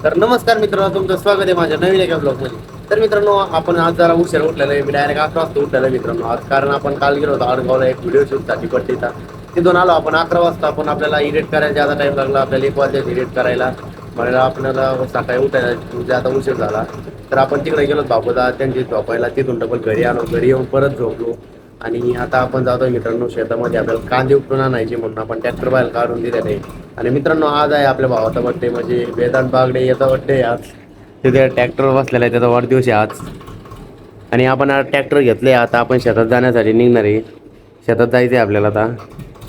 तर नमस्कार मित्रांनो, तुमचं स्वागत आहे माझ्या नवीन एका ब्लॉगमध्ये. तर मित्रांनो, आपण आज जरा उशीर उठलेलं आहे. मी डायरेक्ट 11 वाजता उठलेलं आहे मित्रांनो आज, कारण आपण काल गेलो होतो आडगावला एक व्हिडिओ शूटसाठी बड्डेचा. तिथून आलो आपण 11 वाजता. आपण आपल्याला एडिट करायला ज्यादा टाईम लागला, आपल्याला 1 वाजता एडिट करायला. मला आपल्याला सकाळी उठायला ज्यादा उशीर झाला, तर आपण तिकडे गेलो बाबूदा त्यांची झोपायला. तिथून डबल घरी आलो, घरी येऊन परत झोपलो. आणि आता आपण जातोय मित्रांनो शेतामध्ये. आपल्याला कांदे उपटून आणायचे म्हणून आपण ट्रॅक्टर बाहेर काढून दिलेलं आहे. आणि मित्रांनो, आज आहे आपल्या भावाचा बड्डे, म्हणजे वेदांत बागडे याचा बड्डे आज. तिथे ट्रॅक्टर बसलेला आहे, त्याचा वाढदिवस आहे आज. आणि आपण आज ट्रॅक्टर घेतले, आता आपण शेतात जाण्यासाठी निघणार आहे. शेतात जायचं आहे आपल्याला आता.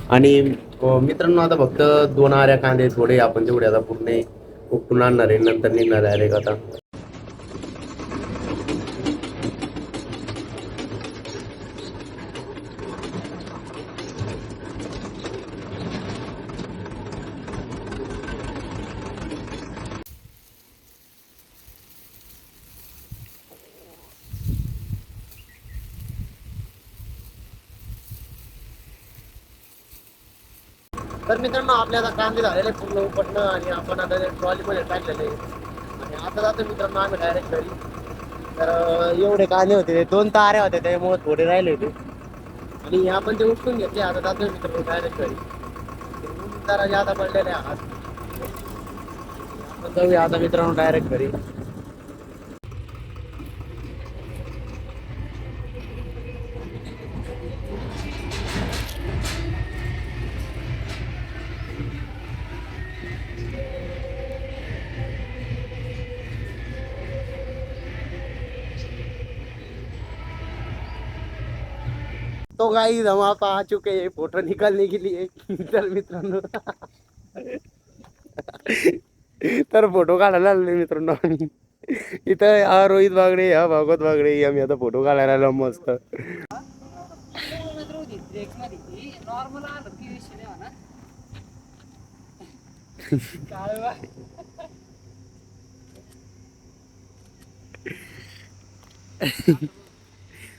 आणि मित्रांनो, आता फक्त 2 आऱ्या कांदे थोडे आपण तेवढे आता पूर्ण उपटून आणणार आहे, नंतर निघणार आहे डायरेक्ट आता. तर मित्रांनो, आपल्या आता कांदे झालेले पूर्ण उपटणं, आणि आपण आता ट्रॉलीमध्ये टाकलेले. आणि आता जातो मित्रांनो आम्ही डायरेक्ट घरी. तर एवढे कांदे होते, 2 ताऱ्या होत्या, त्यामुळे थोडे राहिले होते. आणि आपण ते उठून घेतले. आता जातोय मित्रांनो डायरेक्ट घरी. जरा जादा पडलेले आहात. आपण जाऊया आता मित्रांनो डायरेक्ट घरी. तो गाइस, हम आप आ चुके हैं फोटो निकालने के लिए. तर मित्रांनो, तर फोटो काढायला आलो मित्रांनो आम्ही. इथं हा रोहित बागडे, हा भागवत बागडे, आम्ही आता फोटो काढायला आलो मस्त.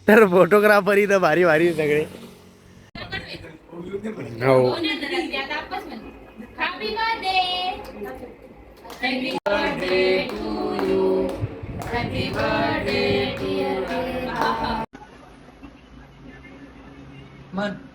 तर फोटोग्राफर इथं भारी भारी सगळे. हो. Happy birthday! Happy birthday to you. Happy birthday, dear. Man.